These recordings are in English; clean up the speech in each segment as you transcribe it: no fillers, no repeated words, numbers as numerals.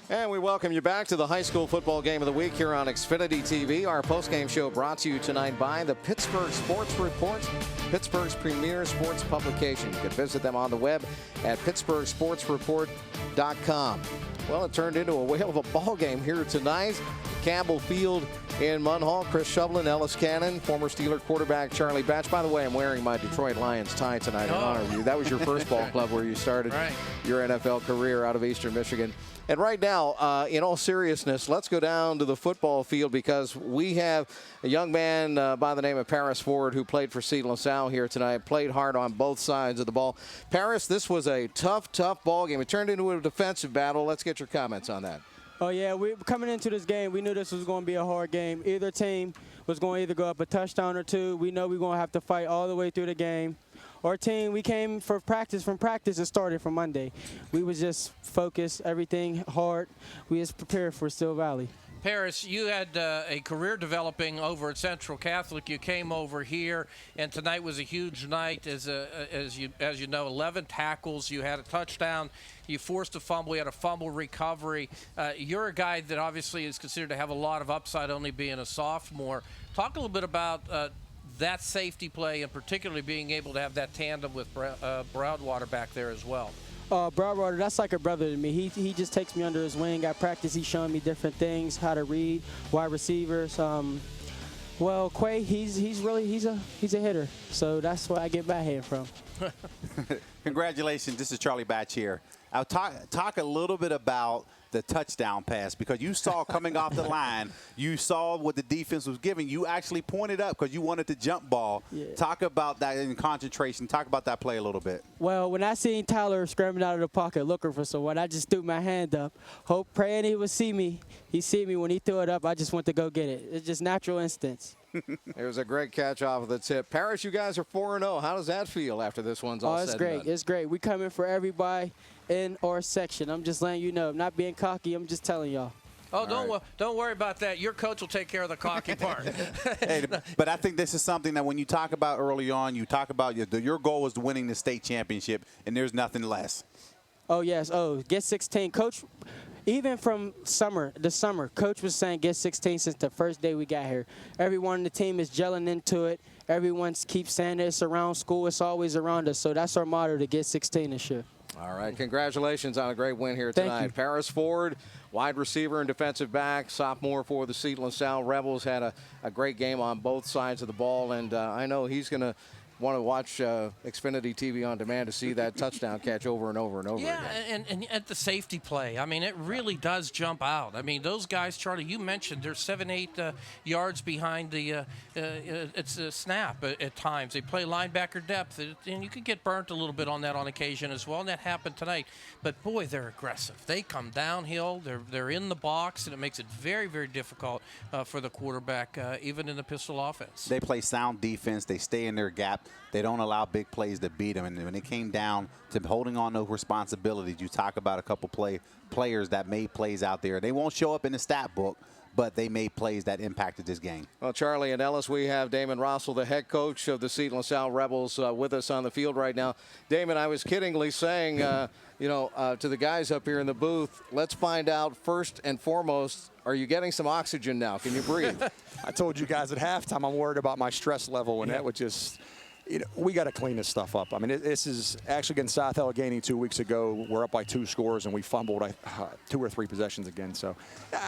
And we welcome you back to the high school football game of the week here on Xfinity TV. Our postgame show brought to you tonight by the Pittsburgh Sports Report, Pittsburgh's premier sports publication. You can visit them on the web at pittsburghsportsreport.com. Well, it turned into a whale of a ball game here tonight. Campbell Field in Munhall. Chris Shovelin, Ellis Cannon, former Steeler quarterback Charlie Batch. By the way, I'm wearing my Detroit Lions tie tonight in honor of you. That was your first ball club where you started your NFL career out of Eastern Michigan. And right now, in all seriousness, let's go down to the football field because we have a young man by the name of Paris Ford who played for Seton Salle here tonight, played hard on both sides of the ball. Paris, this was a tough ball game. It turned into a defensive battle. Let's get your comments on that. Oh, yeah, coming into this game, we knew this was going to be a hard game. Either team was going to either go up a touchdown or two. We know we're going to have to fight all the way through the game. Our team, we came for practice. From practice, it started from Monday. We was just focused, everything hard. We was prepared for Steel Valley. Paris, you had a career developing over at Central Catholic. You came over here, and tonight was a huge night. As you know, 11 tackles. You had a touchdown. You forced a fumble. You had a fumble recovery. You're a guy that obviously is considered to have a lot of upside, only being a sophomore. Talk a little bit about that safety play, and particularly being able to have that tandem with Broadwater back there as well. Broadwater, that's like a brother to me. He just takes me under his wing. At practice, he's showing me different things, how to read wide receivers. Well, Quay, he's a hitter, so that's where I get my head from. Congratulations. This is Charlie Batch here. I'll talk a little bit about the touchdown pass, because you saw coming off the line, you saw what the defense was giving. You actually pointed up because you wanted the jump ball. Yeah. Talk about that in concentration. Talk about that play a little bit. Well, when I seen Tyler scrambling out of the pocket looking for someone, I just threw my hand up, praying he would see me. He see me. When he threw it up, I just went to go get it. It's just natural instincts. It was a great catch off of the tip. Paris, you guys are 4-0. How does that feel after this one's all said and done? It's great. It's great. We come in for everybody in our section. I'm just letting you know. I'm not being cocky. I'm just telling y'all. Oh, don't worry about that. Your coach will take care of the cocky part. Hey, but I think this is something that when you talk about early on, you talk about your goal was winning the state championship, and there's nothing less. Oh, yes. Oh, get 16. Coach, even from the summer, Coach was saying get 16 since the first day we got here. Everyone on the team is gelling into it. Everyone keeps saying it's around school. It's always around us. So that's our motto, to get 16 this year. All right. Congratulations on a great win here tonight. Thank you. Paris Ford, wide receiver and defensive back, sophomore for the Seton Salle Rebels, had a great game on both sides of the ball. And I know he's going to want to watch Xfinity TV on demand to see that touchdown catch over and over and over again. Yeah, and at the safety play, I mean, it really does jump out. I mean, those guys, Charlie, you mentioned they're 7-8 yards behind the it's a snap at times. They play linebacker depth, and you could get burnt a little bit on that on occasion as well, and that happened tonight. But, boy, they're aggressive. They come downhill. They're in the box, and it makes it very, very difficult for the quarterback, even in the pistol offense. They play sound defense. They stay in their gap. They don't allow big plays to beat them. And when it came down to holding on those responsibilities, you talk about a couple players that made plays out there. They won't show up in the stat book, but they made plays that impacted this game. Well, Charlie and Ellis, we have Damon Rossell, the head coach of the Seton Salle Rebels, with us on the field right now. Damon, I was kiddingly saying, to the guys up here in the booth, let's find out first and foremost, are you getting some oxygen now? Can you breathe? I told you guys at halftime I'm worried about my stress level, and that would just – we got to clean this stuff up. I mean, this is actually against South Allegheny 2 weeks ago. We're up by 2 scores, and we fumbled 2 or 3 possessions again. So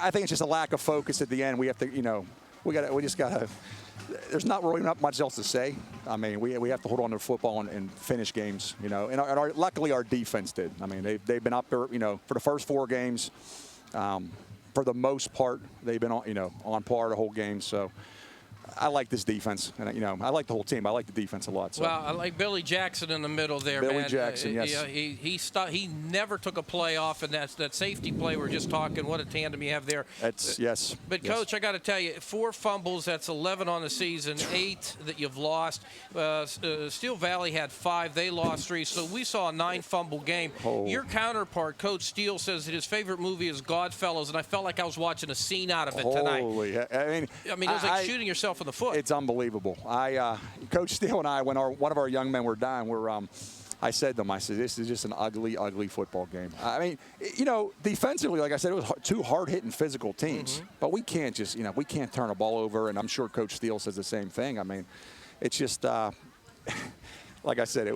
I think it's just a lack of focus at the end. We have to, we just got to – there's not much else to say. I mean, we have to hold on to the football and finish games, And luckily our defense did. I mean, they've been up there, for the first 4 games. For the most part, they've been on par the whole game. So I like this defense, and I like the whole team. I like the defense a lot. So. Well, I like Billy Jackson in the middle there, man. Billy Jackson, yes. He never took a play off, and that safety play we're just talking. What a tandem you have there. Yes. But yes. Coach, I got to tell you, 4 fumbles. That's 11 on the season. 8 that you've lost. Steel Valley had 5. They lost 3. So we saw a 9-fumble game. Oh. Your counterpart, Coach Steele, says that his favorite movie is Godfellas, and I felt like I was watching a scene out of it tonight. I mean, it was like shooting yourself in the foot. It's unbelievable. Coach Steele and I, when one of our young men were dying, I said to them, I said, this is just an ugly, ugly football game. I mean, you know, defensively, like I said, it was two hard-hitting physical teams. But we can't just, you know, we can't turn a ball over. And I'm sure Coach Steele says the same thing. I mean, it's just like I said,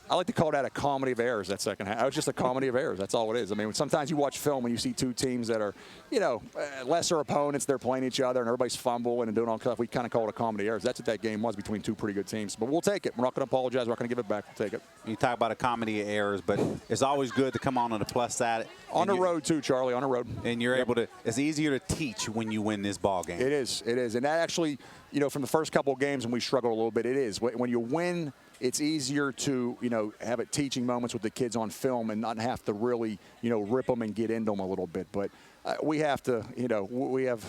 I like to call that a comedy of errors, that second half. It was just a comedy of errors. That's all it is. I mean, sometimes you watch film and you see two teams that are, you know, lesser opponents. They're playing each other and everybody's fumbling and doing all stuff. We kind of call it a comedy of errors. That's what that game was between two pretty good teams. But we'll take it. We're not going to apologize. We're not going to give it back. We'll take it. You talk about a comedy of errors, but it's always good to come on the plus side. On the road, too, Charlie, on the road. And you're able to – it's easier to teach when you win this ball game. It is. It is. And that actually, you know, from the first couple of games when we struggled a little bit, it is. When you win – it's easier to, you know, have it teaching moments with the kids on film and not have to really, you know, rip them and get into them a little bit. But we have to, you know, we have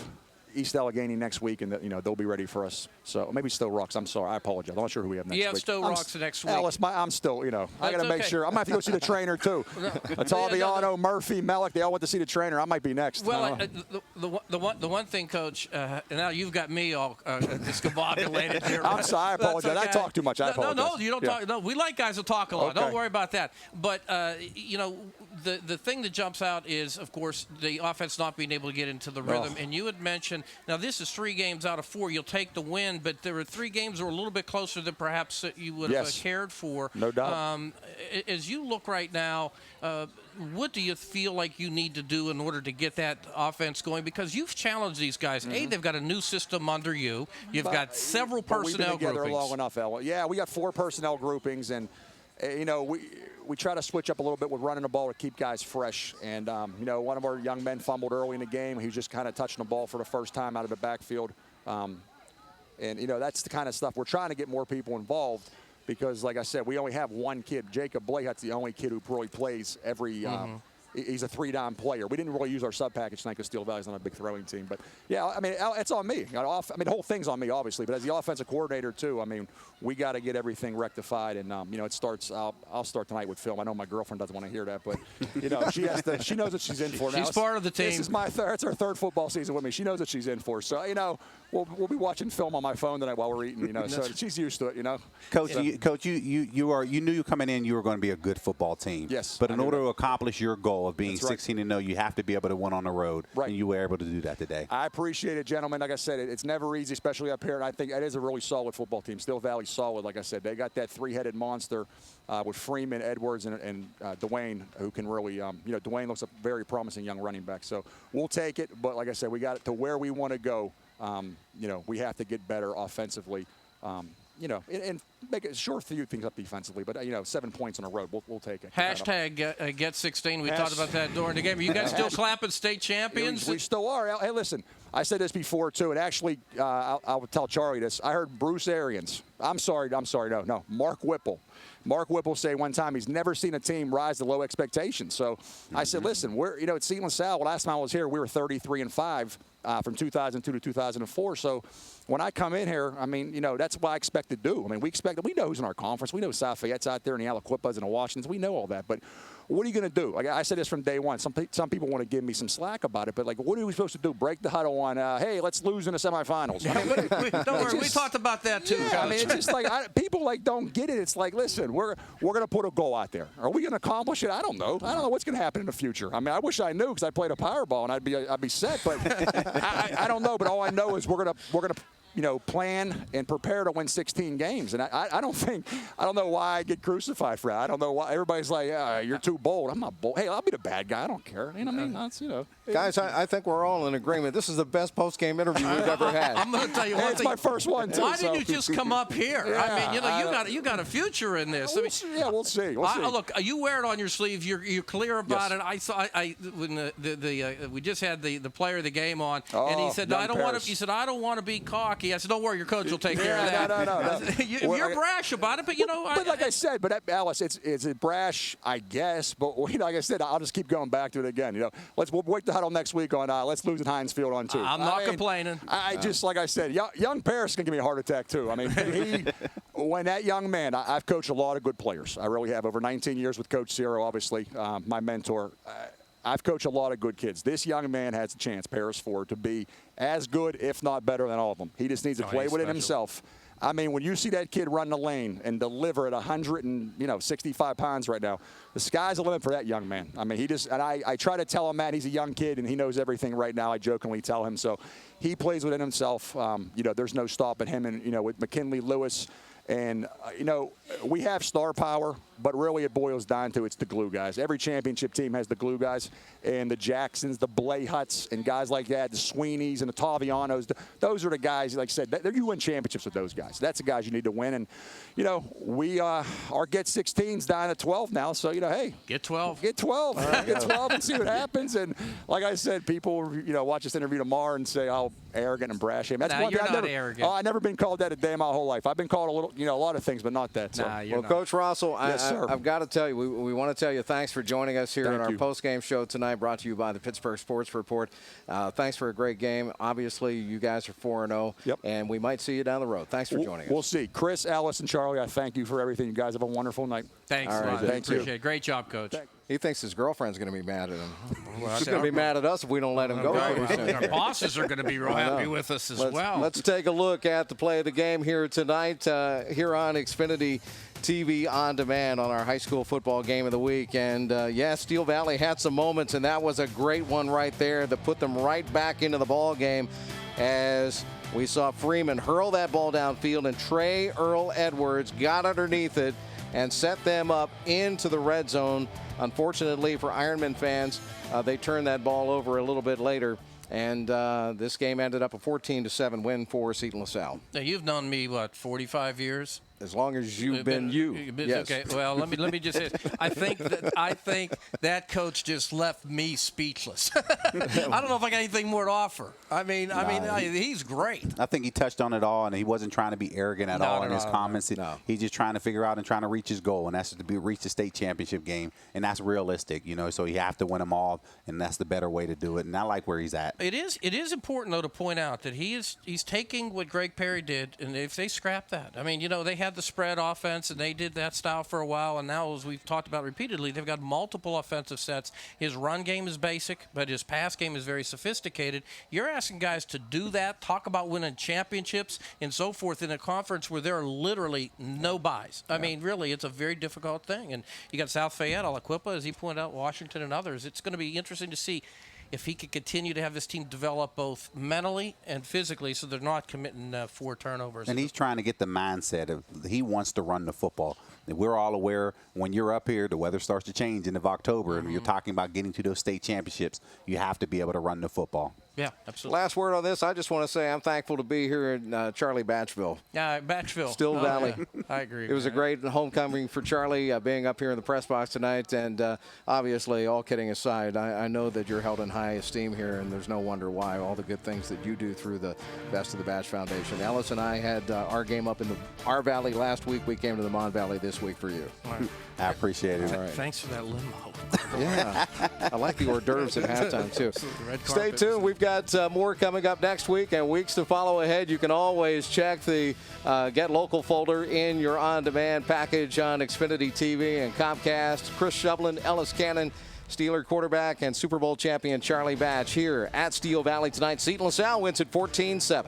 East Allegheny next week, and, you know, they'll be ready for us. So maybe Stowe Rocks. I'm sorry. I apologize. I'm not sure who we have next week. Yeah, Stowe Rocks next week. Alice, I'm still, you know, I got to make sure. I might have to go see the trainer, too. Ottaviano, Murphy, Mellick, they all went to see the trainer. I might be next. Well, the one thing, Coach, and now you've got me all discombobulated here. I'm sorry. I apologize. Okay. I talk too much. I apologize. No, you don't talk. No, we like guys who talk a lot. Okay. Don't worry about that. But, you know, the thing that jumps out is, of course, the offense not being able to get into the rhythm. And you had mentioned, now this is 3 games out of 4. You'll take the win, but there were 3 games that were a little bit closer than perhaps you would have cared for. No doubt. As you look right now, what do you feel like you need to do in order to get that offense going? Because you've challenged these guys. A, they've got a new system under you. You've got several personnel we've been together groupings. long enough, Ella. Yeah, we got 4 personnel groupings, and you know, we try to switch up a little bit with running the ball to keep guys fresh. And you know, one of our young men fumbled early in the game. He was just kind of touching the ball for the first time out of the backfield. And you know, that's the kind of stuff we're trying to get more people involved. Because, like I said, we only have one kid. Jacob Blayhat's the only kid who really plays every he's a 3-down player. We didn't really use our sub package tonight because Steel Valley's not a big throwing team. But, yeah, I mean, it's on me. I mean, the whole thing's on me, obviously. But as the offensive coordinator, too, I mean, we got to get everything rectified. And, you know, it starts I'll start tonight with film. I know my girlfriend doesn't want to hear that. But, you know, she knows what she's in for now. She's part of the team. This is it's her 3rd football season with me. She knows what she's in for. So, you know, we'll be watching film on my phone tonight while we're eating, you know. So she's used to it, you know. Coach, you knew you coming in, you were going to be a good football team. Yes. But in order to accomplish your goal of being 16-0, you have to be able to win on the road. Right. And you were able to do that today. I appreciate it, gentlemen. Like I said, it's never easy, especially up here. And I think it is a really solid football team. Steel Valley's solid, like I said. They got that 3-headed monster with Freeman, Edwards, and Dwayne, who can really, you know, Dwayne looks a very promising young running back. So we'll take it. But like I said, we got it to where we want to go. You know, we have to get better offensively. You know, and make it sure few things up defensively, but, you know, 7 points on the road, we'll take it. Hashtag get 16. We talked about that during the game. Are you guys still clapping state champions? We still are. Hey, listen, I said this before, too, and actually, I'll tell Charlie this. I heard Bruce Arians. I'm sorry, no, Mark Whipple. Mark Whipple say one time he's never seen a team rise to low expectations. So I said, listen, you know, at Seton Salle, last time I was here, we were 33-5 from 2002 to 2004. So when I come in here, I mean, you know, that's what I expect to do. I mean, we know who's in our conference. We know South Fayette's out there and the Aliquippas and the Washingtons. We know all that. But what are you going to do? Like I said this from day one. Some people want to give me some slack about it, but, like, what are we supposed to do? Break the huddle on, hey, let's lose in the semifinals. I mean, don't worry, we talked about that, too. Yeah, I mean, it's just like people, like, don't get it. It's like, listen, we're going to put a goal out there. Are we going to accomplish it? I don't know. I don't know what's going to happen in the future. I mean, I wish I knew because I played a Powerball and I'd be set, but I don't know. But all I know is we're gonna you know, plan and prepare to win 16 games. And I don't know why I get crucified for that. I don't know why everybody's like, you're too bold. I'm not bold. Hey, I'll be the bad guy. I don't care. You know what I mean? That's, you know. Guys, I think we're all in agreement. This is the best post-game interview we've ever had. I'm going to tell you one thing. It's my first one, too. Why didn't you just come up here? Yeah, I mean, you know, you got a future in this. We'll see. We'll see. Look, you wear it on your sleeve. You're clear about it. I saw. When we just had the player of the game on, and he said, I don't want to. He said, I don't want to be cocky. I said, don't worry, your coach will take care of that. No. You're brash about it, but you know. But like I said, Alice, it's brash, I guess. But you know, like I said, I'll just keep going back to it again. You know, we'll wait the huddle next week on. Let's lose at Heinz Field on 2. I'm not complaining. I just, like I said, young Paris can give me a heart attack too. I mean, when that young man, I've coached a lot of good players. I really have. Over 19 years with Coach Ciro, obviously, my mentor. I've coached a lot of good kids. This young man has a chance, Paris Ford, to be as good, if not better than all of them. He just needs to play with it himself. I mean, when you see that kid run the lane and deliver at 165 pounds right now, the sky's the limit for that young man. I mean, I try to tell him, Matt, he's a young kid and he knows everything right now. I jokingly tell him. So he plays within himself. There's no stopping him. And, with McKinley, Lewis, and, we have star power, but really it boils down to it's the glue guys. Every championship team has the glue guys, and the Jacksons, the Blayhutts, and guys like that, the Sweeneys and the Tavianos. Those are the guys, like I said, you win championships with those guys. That's the guys you need to win. And, we our Get 16's down at 12 now, so, hey. Get 12. Get 12. Get 12 and see what happens. And like I said, people, watch this interview tomorrow and say, oh, arrogant and brash. That's one you're thing. not arrogant. I've never been called that a day in my whole life. I've been called a lot of things, but not that. So. Well, Coach Russell, Yes, sir. I've got to tell you, we want to tell you thanks for joining us here in our post-game show tonight, brought to you by the Pittsburgh Sports Report. Thanks for a great game. Obviously, you guys are 4-0, and we might see you down the road. Thanks for joining us. We'll see. Chris, Alice, and Charlie, I thank you for everything. You guys have a wonderful night. Thanks a lot. Thank you. Appreciate it. Great job, Coach. He thinks his girlfriend's going to be mad at him. She's going to be mad at us if we don't let him go pretty soon. Our bosses are going to be real happy with us as well. Let's take a look at the play of the game here tonight here on Xfinity TV On Demand on our high school football game of the week. And, Steel Valley had some moments, and that was a great one right there that put them right back into the ball game as we saw Freeman hurl that ball downfield, and Trey Earl Edwards got underneath it and set them up into the red zone. Unfortunately for Ironman fans, they turned that ball over a little bit later, and this game ended up a 14-7 win for Seton LaSalle. Now, you've known me, 45 years? As long as you've been you. Yes. Okay. Well, let me just say, I think that coach just left me speechless. I don't know if I got anything more to offer. He's great. I think he touched on it all, and he wasn't trying to be arrogant at all in his comments. He's just trying to figure out and trying to reach his goal, and that's to reach the state championship game, and that's realistic, So you have to win them all, and that's the better way to do it. And I like where he's at. It is important though to point out that he's taking what Greg Perry did, and if they scrap that, they had the spread offense, and they did that style for a while, and now, as we've talked about repeatedly, they've got multiple offensive sets. His run game is basic, but his pass game is very sophisticated. You're asking guys to do that, talk about winning championships and so forth in a conference where there are literally no buys. Really, it's a very difficult thing. And you got South Fayette, Aliquippa, as he pointed out, Washington and others. It's going to be interesting to see if he could continue to have this team develop both mentally and physically so they're not committing 4 turnovers. And he's trying to get the mindset of he wants to run the football. And we're all aware when you're up here, the weather starts to change end of October, and you're talking about getting to those state championships. You have to be able to run the football. Yeah, absolutely. Last word on this, I just want to say I'm thankful to be here in Charlie Batchville. Yeah, Batchville. Steel Valley. Yeah. I agree. It was a great homecoming for Charlie being up here in the press box tonight. And obviously, all kidding aside, I know that you're held in high esteem here, and there's no wonder why. All the good things that you do through the Best of the Batch Foundation. Ellis and I had our game up in our valley last week. We came to the Mon Valley this week for you. Right. I appreciate it. Right. Thanks for that limo. Yeah. I like the hors d'oeuvres at halftime, too. Stay Carpet. tuned. We've got more coming up next week and weeks to follow ahead. You can always check the Get Local folder in your on-demand package on Xfinity TV and Comcast. Chris Shovlin, Ellis Cannon, Steeler quarterback, and Super Bowl champion Charlie Batch here at Steel Valley tonight. Seton LaSalle wins at 14-7.